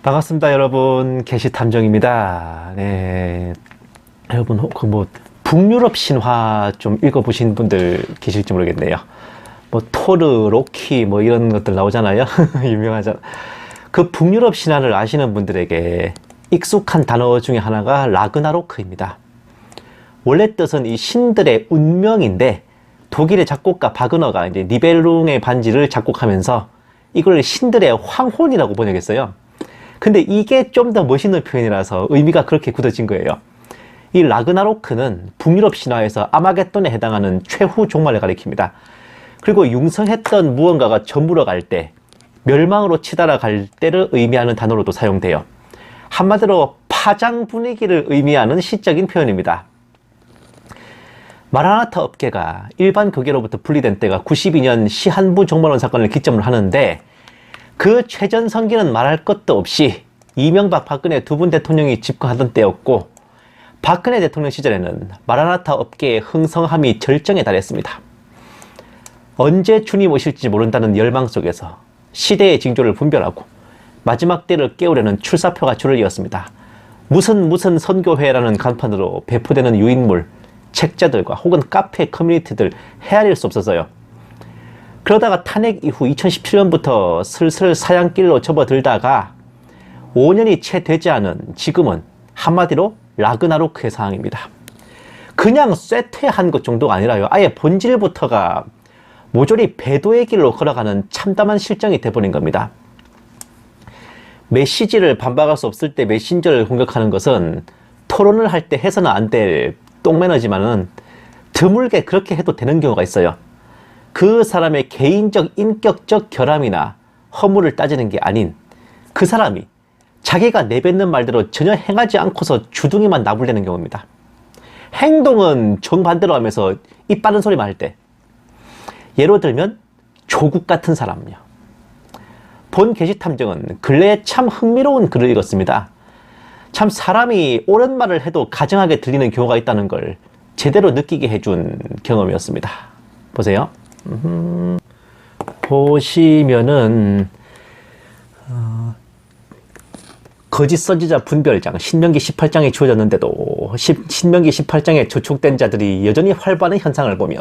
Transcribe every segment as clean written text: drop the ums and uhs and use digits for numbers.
반갑습니다, 여러분. 게시탐정입니다. 네, 여러분 북유럽 신화 좀 읽어보신 분들 계실지 모르겠네요. 토르, 로키 이런 것들 나오잖아요. 유명하잖아. 그 북유럽 신화를 아시는 분들에게 익숙한 단어 중에 하나가 라그나로크입니다. 원래 뜻은 이 신들의 운명인데 독일의 작곡가 바그너가 이제 니벨룽의 반지를 작곡하면서 이걸 신들의 황혼이라고 번역했어요. 근데 이게 좀 더 멋있는 표현이라서 의미가 그렇게 굳어진 거예요. 이 라그나로크는 북유럽 신화에서 아마겟돈에 해당하는 최후 종말을 가리킵니다. 그리고 융성했던 무언가가 저물어 갈 때, 멸망으로 치달아 갈 때를 의미하는 단어로도 사용돼요. 한마디로 파장 분위기를 의미하는 시적인 표현입니다. 마라나타 업계가 일반 교계로부터 분리된 때가 92년 시한부 종말론 사건을 기점으로 하는데, 그 최전성기는 말할 것도 없이 이명박 박근혜 두 분 대통령이 집권하던 때였고, 박근혜 대통령 시절에는 마라나타 업계의 흥성함이 절정에 달했습니다. 언제 주님 오실지 모른다는 열망 속에서 시대의 징조를 분별하고 마지막 때를 깨우려는 출사표가 줄을 이었습니다. 무슨 선교회라는 간판으로 배포되는 유인물, 책자들과 혹은 카페 커뮤니티들 헤아릴 수 없어서요. 그러다가 탄핵 이후 2017년부터 슬슬 사양길로 접어들다가 5년이 채 되지 않은 지금은 한마디로 라그나로크의 상황입니다. 그냥 쇠퇴한 것 정도가 아니라요. 아예 본질부터가 모조리 배도의 길로 걸어가는 참담한 실정이 돼버린 겁니다. 메시지를 반박할 수 없을 때 메신저를 공격하는 것은 토론을 할 때 해서는 안 될 똥매너지만은 드물게 그렇게 해도 되는 경우가 있어요. 그 사람의 개인적 인격적 결함이나 허물을 따지는 게 아닌 그 사람이 자기가 내뱉는 말대로 전혀 행하지 않고서 주둥이만 나불대는 경우입니다. 행동은 정반대로 하면서 입 빠른 소리만 할 때, 예로 들면 조국 같은 사람요. 본 게시탐정은 근래에 참 흥미로운 글을 읽었습니다. 참 사람이 옳은 말을 해도 가정하게 들리는 경우가 있다는 걸 제대로 느끼게 해준 경험이었습니다. 보세요. 보시면은 거짓 선지자 분별장 신명기 18장에 주어졌는데도 신명기 18장에 저촉된 자들이 여전히 활발한 현상을 보며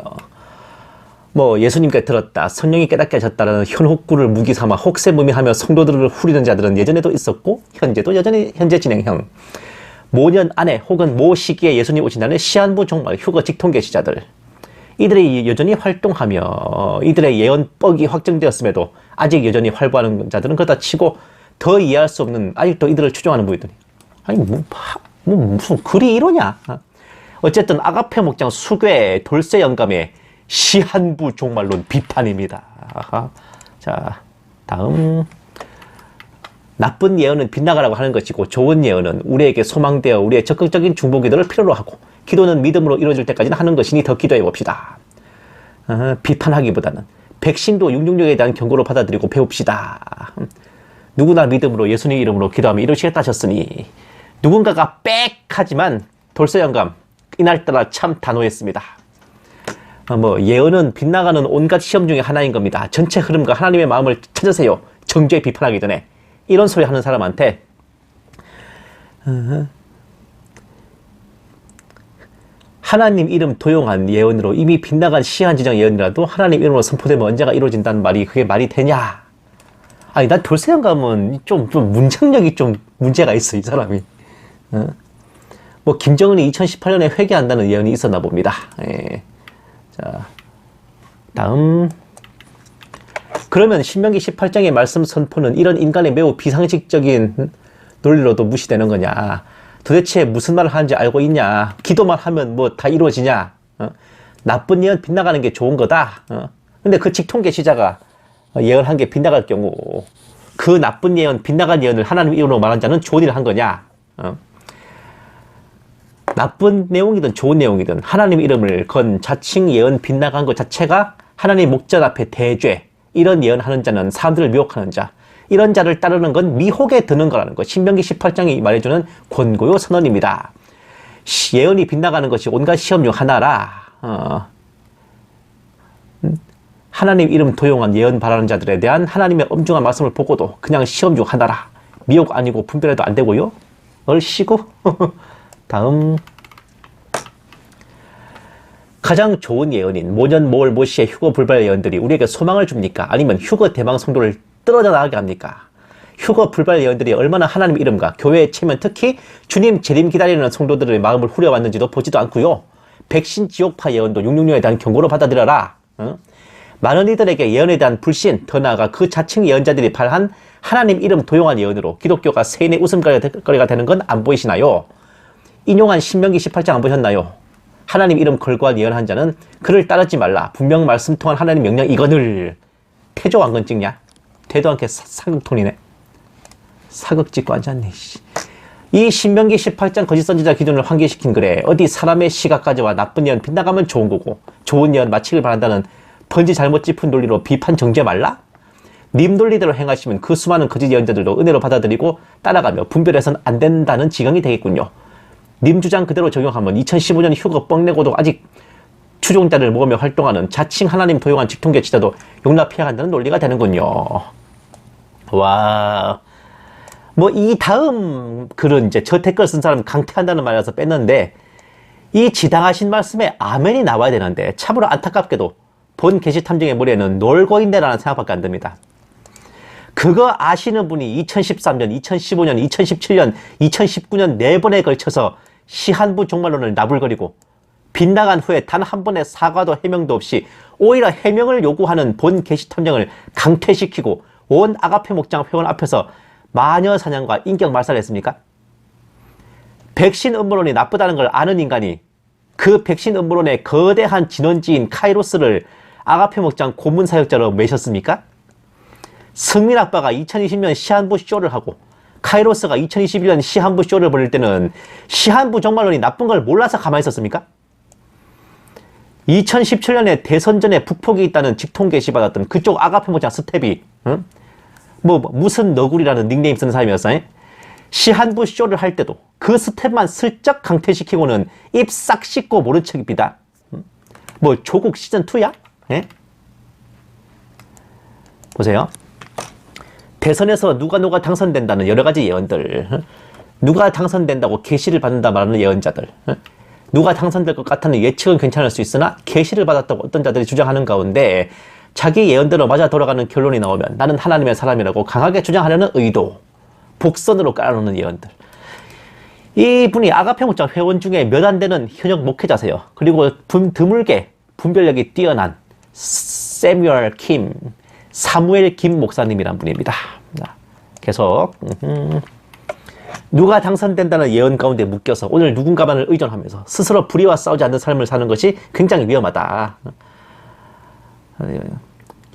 예수님께 들었다, 성령이 깨닫게 하셨다라는 현혹구를 무기 삼아 혹세무민하며 성도들을 후리는 자들은 예전에도 있었고 현재도 여전히 현재 진행형. 모년 안에 혹은 모 시기에 예수님 오신다는 시한부 종말 휴거 직통 계시자들, 이들이 여전히 활동하며 이들의 예언 뻑이 확정되었음에도 아직 여전히 활보하는 자들은 그렇다 치고 더 이해할 수 없는 아직도 이들을 추종하는 분들이, 아니 무슨 글이 이러냐. 어쨌든 아가페 목장 수괴 돌쇠 영감의 시한부 종말론 비판입니다. 자, 다음. 나쁜 예언은 빗나가라고 하는 것이고 좋은 예언은 우리에게 소망되어 우리의 적극적인 중보 기도를 필요로 하고 기도는 믿음으로 이루어질 때까지는 하는 것이니 더 기도해 봅시다. 비판하기보다는 백신도 666에 대한 경고로 받아들이고 배웁시다. 누구나 믿음으로 예수님 이름으로 기도하며 이루시겠다 하셨으니 누군가가 빽하지만 돌쇠 영감 이날따라 참 단호했습니다. 예언은 빗나가는 온갖 시험 중에 하나인 겁니다. 전체 흐름과 하나님의 마음을 찾으세요. 정죄 비판하기 전에. 이런 소리 하는 사람한테 하나님 이름 도용한 예언으로 이미 빗나간 시한 지정 예언이라도 하나님 이름으로 선포되면 언제가 이루어진다는 말이 그게 말이 되냐. 아니 난 돌쇠 영감은 좀 문장력이 좀 문제가 있어, 이 사람이. 김정은이 2018년에 회개한다는 예언이 있었나 봅니다. 예. 자, 다음. 그러면 신명기 18장의 말씀 선포는 이런 인간의 매우 비상식적인 논리로도 무시되는 거냐? 도대체 무슨 말을 하는지 알고 있냐? 기도만 하면 다 이루어지냐? 나쁜 예언 빗나가는 게 좋은 거다. 근데 그 직통 계시자가 예언한 게 빗나갈 경우 그 나쁜 예언, 빗나간 예언을 하나님 이름으로 말한 자는 좋은 일을 한 거냐? 나쁜 내용이든 좋은 내용이든 하나님 이름을 건 자칭 예언 빗나간 것 자체가 하나님 목전 앞에 대죄, 이런 예언하는 자는 사람들을 미혹하는 자, 이런 자를 따르는 건 미혹에 드는 거라는 것. 신명기 18장이 말해주는 권고요 선언입니다. 예언이 빗나가는 것이 온갖 시험 중 하나라. 하나님 이름 도용한 예언 바라는 자들에 대한 하나님의 엄중한 말씀을 보고도 그냥 시험 중 하나라. 미혹 아니고 분별해도 안 되고요. 얼씨구. 다음. 가장 좋은 예언인 모년 모월 모시의 휴거 불발 예언들이 우리에게 소망을 줍니까? 아니면 휴거 대망 성도를 떨어져 나가게 합니까? 휴거 불발 예언들이 얼마나 하나님 이름과 교회의 체면, 특히 주님 재림 기다리는 성도들의 마음을 후려왔는지도 보지도 않고요. 백신 지옥파 예언도 666에 대한 경고로 받아들여라. 많은 이들에게 예언에 대한 불신, 더 나아가 그 자칭 예언자들이 발한 하나님 이름 도용한 예언으로 기독교가 세인의 웃음거리가 되는 건 안 보이시나요? 인용한 신명기 18장 안 보셨나요? 하나님 이름 걸고 예언한 자는 그를 따르지 말라. 분명 말씀 통한 하나님 명령 이거늘. 태조 왕건 찍냐? 되도 않게 사극톤이네. 사극 찍고 앉았네. 이 신명기 18장 거짓 선지자 기준을 환기시킨 글에 어디 사람의 시각까지와 나쁜 예언 빗나가면 좋은 거고 좋은 예언 마치길 바란다는 번지 잘못 짚은 논리로 비판 정죄 말라? 님 논리대로 행하시면 그 수많은 거짓 예언자들도 은혜로 받아들이고 따라가며 분별해서는 안 된다는 지경이 되겠군요. 님 주장 그대로 적용하면 2015년 휴거 뻥내고도 아직 추종자를 모으며 활동하는 자칭 하나님 도용한 직통계치자도 용납해야 한다는 논리가 되는군요. 와, 뭐 이 다음 글은 이제 저 댓글 쓴 사람 강퇴한다는 말이라서 뺐는데 이 지당하신 말씀에 아멘이 나와야 되는데 참으로 안타깝게도 본 게시 탐정의 머리에는 놀고 있네라는 생각밖에 안 듭니다. 그거 아시는 분이 2013년, 2015년, 2017년, 2019년 4번에 걸쳐서 시한부 종말론을 나불거리고 빗나간 후에 단 한 번의 사과도 해명도 없이 오히려 해명을 요구하는 본 게시 탐정을 강퇴시키고 온 아가페 목장 회원 앞에서 마녀 사냥과 인격 말살을 했습니까? 백신 음모론이 나쁘다는 걸 아는 인간이 그 백신 음모론의 거대한 진원지인 카이로스를 아가페 목장 고문 사역자로 매셨습니까? 승민 아빠가 2020년 시한부 쇼를 하고 카이로스가 2021년 시한부 쇼를 벌일 때는 시한부 종말론이 나쁜 걸 몰라서 가만히 있었습니까? 2017년에 대선 전에 북폭이 있다는 직통 게시받았던 그쪽 아가페 목장 스텝이 뭐 무슨 너구리라는 닉네임 쓰는 사람이었어요. 시한부 쇼를 할 때도 그 스텝만 슬쩍 강퇴시키고는 입 싹 씻고 모른 척입니다. 뭐 조국 시즌2야? 예? 보세요. 대선에서 누가 당선된다는 여러 가지 예언들, 누가 당선된다고 계시를 받는다 말하는 예언자들, 누가 당선될 것 같다는 예측은 괜찮을 수 있으나 계시를 받았다고 어떤 자들이 주장하는 가운데 자기 예언대로 맞아 돌아가는 결론이 나오면 나는 하나님의 사람이라고 강하게 주장하려는 의도, 복선으로 깔아놓는 예언들. 이분이 아가페 목장 회원 중에 몇 안 되는 현역 목회자세요. 그리고 드물게 분별력이 뛰어난 사무엘 김 목사님이란 분입니다. 계속 누가 당선된다는 예언 가운데 묶여서 오늘 누군가만을 의존하면서 스스로 불의와 싸우지 않는 삶을 사는 것이 굉장히 위험하다.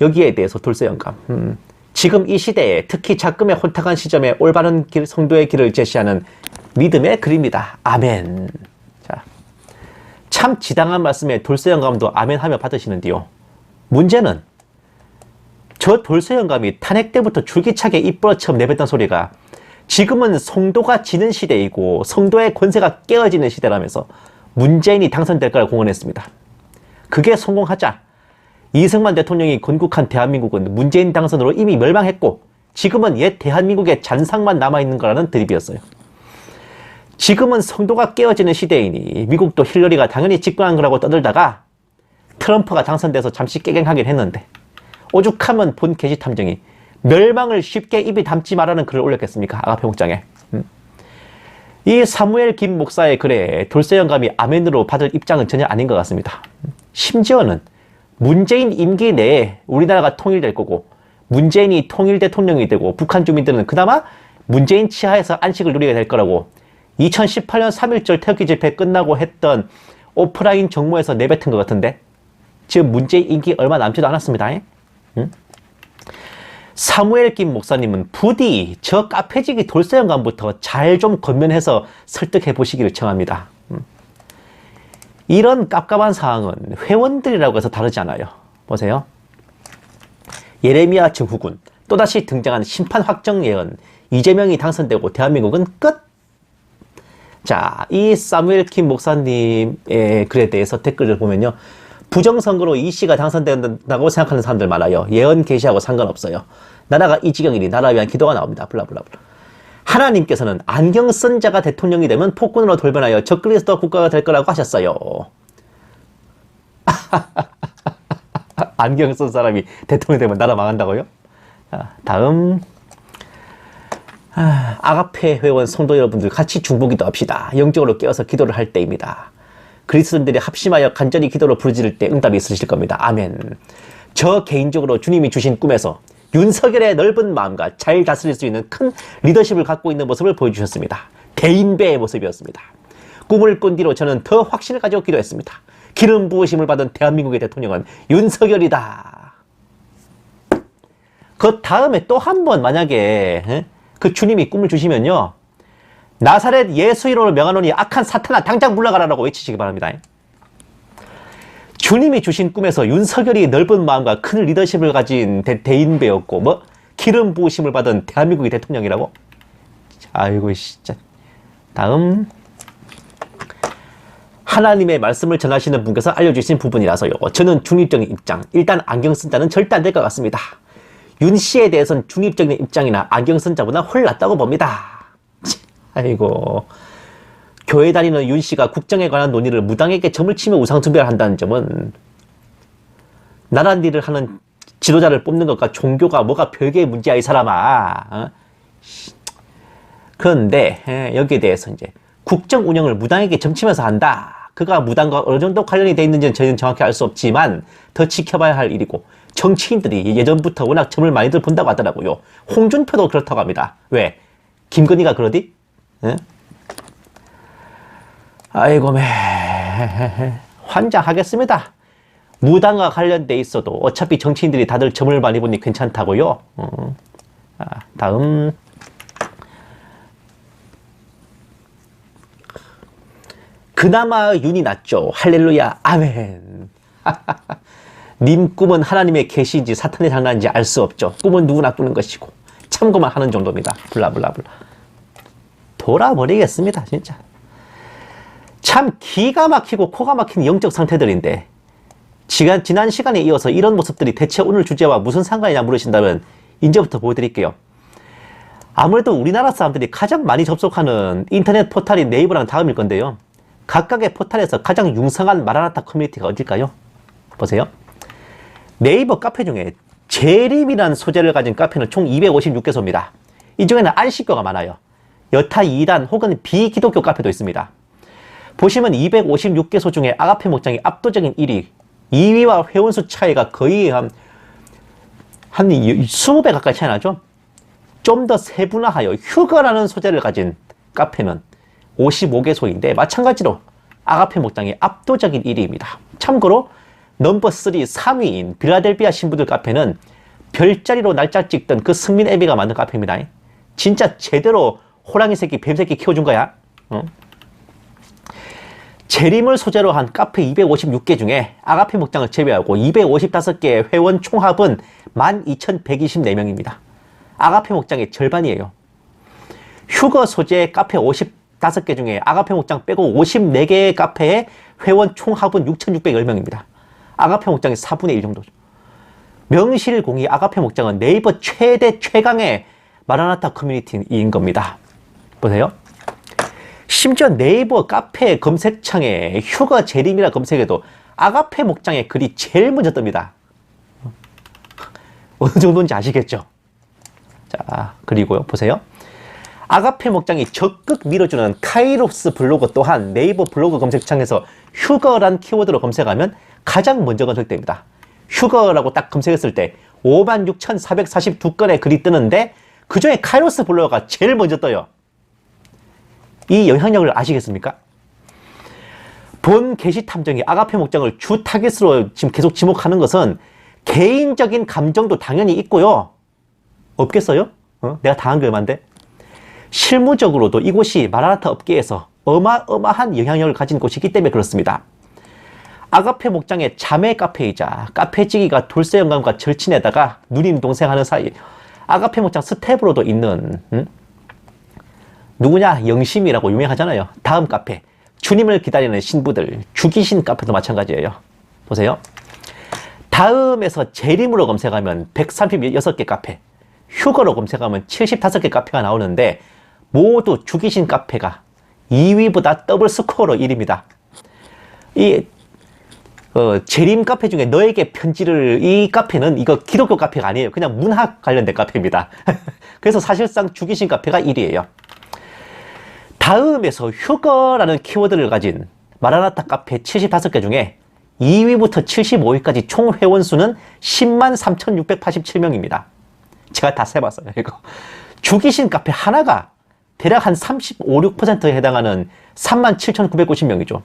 여기에 대해서 돌쇠영감. 지금 이 시대에 특히 작금의 혼탁한 시점에 올바른 성도의 길을 제시하는 믿음의 글입니다. 아멘. 자, 참 지당한 말씀에 돌쇠영감도 아멘하며 받으시는데요. 문제는 저 돌쇠영감이 탄핵 때부터 줄기차게 입버릇처럼 내뱉던 소리가 지금은 성도가 지는 시대이고 성도의 권세가 깨어지는 시대라면서 문재인이 당선될 거라 공언했습니다. 그게 성공하자 이승만 대통령이 건국한 대한민국은 문재인 당선으로 이미 멸망했고 지금은 옛 대한민국의 잔상만 남아있는 거라는 드립이었어요. 지금은 성도가 깨어지는 시대이니 미국도 힐러리가 당연히 집권한 거라고 떠들다가 트럼프가 당선돼서 잠시 깨갱하긴 했는데 오죽하면 본 게시 탐정이 멸망을 쉽게 입에 담지 말라는 글을 올렸겠습니까? 아가페 목장에. 이 사무엘 김 목사의 글에 돌쇠영감이 아멘으로 받을 입장은 전혀 아닌 것 같습니다. 심지어는 문재인 임기 내에 우리나라가 통일될 거고 문재인이 통일 대통령이 되고 북한 주민들은 그나마 문재인 치하에서 안식을 누리게 될 거라고 2018년 3.1절 태극기 집회 끝나고 했던 오프라인 정모에서 내뱉은 것 같은데 지금 문재인 임기 얼마 남지도 않았습니다. 사무엘 김 목사님은 부디 저 카페지기 돌쇠영감부터 잘 좀 건면해서 설득해 보시기를 청합니다. 이런 깝깝한 사항은 회원들이라고 해서 다르지 않아요. 보세요. 예레미야 증후군, 또다시 등장한 심판 확정 예언, 이재명이 당선되고 대한민국은 끝. 자, 이 사무엘 김 목사님의 글에 대해서 댓글을 보면요. 부정선거로 이 씨가 당선된다고 생각하는 사람들 많아요. 예언 계시하고 상관없어요. 나라가 이 지경이니 나라 위한 기도가 나옵니다. 블라블라블라. 하나님께서는 안경 쓴 자가 대통령이 되면 폭군으로 돌변하여 적그리스도 국가가 될 거라고 하셨어요. 안경 쓴 사람이 대통령이 되면 나라 망한다고요? 자, 다음. 아가페 회원 성도 여러분들 같이 중보기도 합시다. 영적으로 깨어서 기도를 할 때입니다. 그리스도인들이 합심하여 간절히 기도로 부르짖을 때 응답이 있으실 겁니다. 아멘. 저 개인적으로 주님이 주신 꿈에서 윤석열의 넓은 마음과 잘 다스릴 수 있는 큰 리더십을 갖고 있는 모습을 보여주셨습니다. 대인배의 모습이었습니다. 꿈을 꾼 뒤로 저는 더 확신을 가지고 기도했습니다. 기름 부으심을 받은 대한민국의 대통령은 윤석열이다. 그 다음에 또 한 번 만약에 그 주님이 꿈을 주시면요, 나사렛 예수 이름으로 명하노니 악한 사탄아 당장 물러가라라고 외치시기 바랍니다. 주님이 주신 꿈에서 윤석열이 넓은 마음과 큰 리더십을 가진 대인배였고 뭐 기름 부으심을 받은 대한민국의 대통령이라고? 아이고 진짜. 다음. 하나님의 말씀을 전하시는 분께서 알려주신 부분이라서요. 저는 중립적인 입장. 일단 안경 쓴 자는 절대 안 될 것 같습니다. 윤 씨에 대해서는 중립적인 입장이나 안경 쓴 자보다 훨 낫다고 봅니다. 아이고. 교회 다니는 윤 씨가 국정에 관한 논의를 무당에게 점을 치며 우상숭배를 한다는 점은 나라 일을 하는 지도자를 뽑는 것과 종교가 뭐가 별개의 문제야 이 사람아. 그런데 여기에 대해서 이제 국정 운영을 무당에게 점치면서 한다. 그가 무당과 어느 정도 관련이 돼 있는지는 저희는 정확히 알 수 없지만 더 지켜봐야 할 일이고, 정치인들이 예전부터 워낙 점을 많이들 본다고 하더라고요. 홍준표도 그렇다고 합니다. 왜? 김건희가 그러디? 에? 아이고 환장하겠습니다. 무당과 관련돼 있어도 어차피 정치인들이 다들 점을 많이 보니 괜찮다고요. 다음. 그나마 윤이 낫죠. 할렐루야 아멘. 님 꿈은 하나님의 계시인지 사탄의 장난인지 알 수 없죠. 꿈은 누구나 꾸는 것이고 참고만 하는 정도입니다. 블라블라블라. 돌아버리겠습니다 진짜. 참 기가 막히고 코가 막힌 영적 상태들인데 지난 시간에 이어서 이런 모습들이 대체 오늘 주제와 무슨 상관이냐 물으신다면 이제부터 보여드릴게요. 아무래도 우리나라 사람들이 가장 많이 접속하는 인터넷 포탈이 네이버랑 다음일 건데요. 각각의 포탈에서 가장 융성한 마라나타 커뮤니티가 어딜까요? 보세요. 네이버 카페 중에 재림이라는 소재를 가진 카페는 총 256개소입니다. 이 중에는 안식교가 많아요. 여타 2단 혹은 비기독교 카페도 있습니다. 보시면 256개소 중에 아가페 목장이 압도적인 1위, 2위와 회원수 차이가 거의 한 20배 가까이 차이 나죠? 좀 더 세분화하여 휴거라는 소재를 가진 카페는 55개소인데 마찬가지로 아가페 목장이 압도적인 1위입니다. 참고로 넘버 3, 3위인 빌라델비아 신부들 카페는 별자리로 날짜 찍던 그 승민 애비가 만든 카페입니다. 진짜 제대로 호랑이 새끼, 뱀 새끼 키워준 거야. 재림을 소재로 한 카페 256개 중에 아가페 목장을 제외하고 255개의 회원 총합은 12,124명입니다. 아가페 목장의 절반이에요. 휴거 소재 카페 55개 중에 아가페 목장 빼고 54개의 카페의 회원 총합은 6,610명입니다. 아가페 목장의 4분의 1 정도죠. 명실공히 아가페 목장은 네이버 최대 최강의 마라나타 커뮤니티인 겁니다. 보세요. 심지어 네이버 카페 검색창에 휴거 재림이라 검색해도 아가페 목장의 글이 제일 먼저 뜹니다. 어느 정도인지 아시겠죠? 자, 그리고요, 보세요. 아가페 목장이 적극 밀어주는 카이로스 블로그 또한 네이버 블로그 검색창에서 휴거란 키워드로 검색하면 가장 먼저 검색됩니다. 휴거라고 딱 검색했을 때 56,442건의 글이 뜨는데 그 중에 카이로스 블로그가 제일 먼저 떠요. 이 영향력을 아시겠습니까? 본 게시 탐정이 아가페 목장을 주 타깃으로 지금 계속 지목하는 것은 개인적인 감정도 당연히 있고요. 없겠어요? 내가 당한 게 얼만데? 실무적으로도 이곳이 마라나타 업계에서 어마어마한 영향력을 가진 곳이기 때문에 그렇습니다. 아가페 목장의 자매 카페이자 카페지기가 돌쇠 영감과 절친에다가 누님 동생 하는 사이 아가페 목장 스텝으로도 있는 누구냐? 영심이라고 유명하잖아요. 다음 카페 주님을 기다리는 신부들 주기신 카페도 마찬가지예요. 보세요. 다음에서 재림으로 검색하면 136개 카페, 휴거로 검색하면 75개 카페가 나오는데 모두 주기신 카페가 2위보다 더블 스코어로 1위입니다. 이 재림 카페 중에 너에게 편지를, 이 카페는 이거 기독교 카페가 아니에요. 그냥 문학 관련된 카페입니다. 그래서 사실상 주기신 카페가 1위예요. 다음에서 휴거라는 키워드를 가진 마라나타 카페 75개 중에 2위부터 75위까지 총 회원수는 10만 3,687명입니다. 제가 다 세봤어요, 이거. 주기신 카페 하나가 대략 한 35, 6%에 해당하는 3만 7,990명이죠.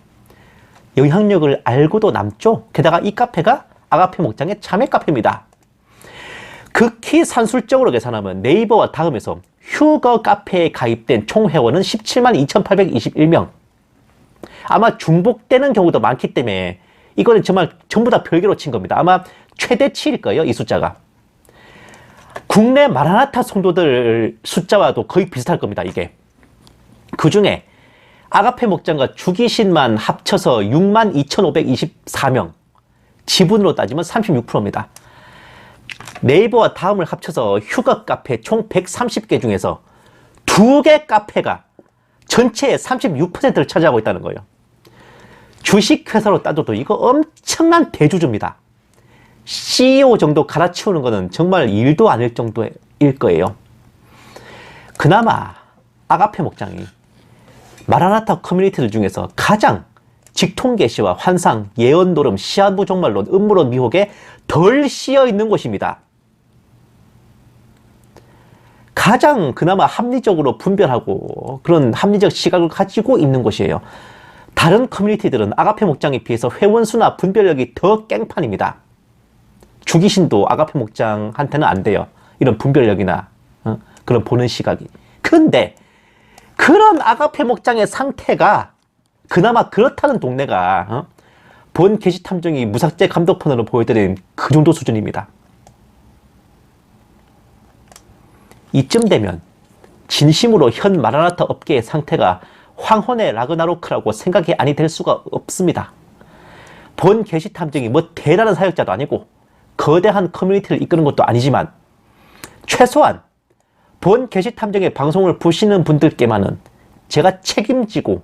영향력을 알고도 남죠. 게다가 이 카페가 아가페 목장의 자매 카페입니다. 극히 산술적으로 계산하면 네이버와 다음에서 휴거 카페에 가입된 총 회원은 17만 2,821명. 아마 중복되는 경우도 많기 때문에 이거는 정말 전부 다 별개로 친 겁니다. 아마 최대치일 거예요, 이 숫자가. 국내 마라나타 성도들 숫자와도 거의 비슷할 겁니다, 이게. 그 중에 아가페 목장과 주기신만 합쳐서 6만 2,524명. 지분으로 따지면 36%입니다. 네이버와 다음을 합쳐서 휴거 카페 총 130개 중에서 2개 카페가 전체의 36%를 차지하고 있다는 거예요. 주식회사로 따져도 이거 엄청난 대주주입니다. CEO 정도 갈아치우는 거는 정말 일도 아닐 정도일 거예요. 그나마 아가페 목장이 마라나타 커뮤니티들 중에서 가장 직통계시와 환상, 예언, 노름, 시한부 종말론, 음모론, 미혹에 덜 씌여 있는 곳입니다. 가장 그나마 합리적으로 분별하고 그런 합리적 시각을 가지고 있는 곳이에요. 다른 커뮤니티들은 아가페 목장에 비해서 회원수나 분별력이 더 깽판입니다. 주기신도 아가페 목장한테는 안 돼요. 이런 분별력이나 그런 보는 시각이. 근데 그런 아가페 목장의 상태가 그나마 그렇다는 동네가 본 게시탐정이 무삭제 감독판으로 보여드린 그 정도 수준입니다. 이쯤 되면 진심으로 현 마라나타 업계의 상태가 황혼의 라그나로크라고 생각이 아니 될 수가 없습니다. 본 게시탐정이 뭐 대단한 사역자도 아니고 거대한 커뮤니티를 이끄는 것도 아니지만 최소한 본 게시탐정의 방송을 보시는 분들께만은 제가 책임지고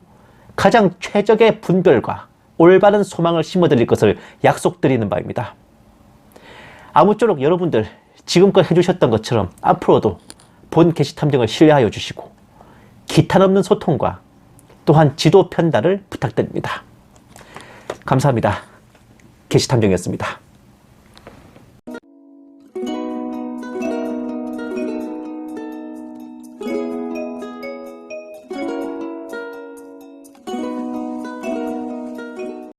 가장 최적의 분별과 올바른 소망을 심어드릴 것을 약속드리는 바입니다. 아무쪼록 여러분들 지금껏 해주셨던 것처럼 앞으로도 본 게시탐정을 신뢰하여 주시고 기탄 없는 소통과 또한 지도 편달을 부탁드립니다. 감사합니다. 게시탐정이었습니다.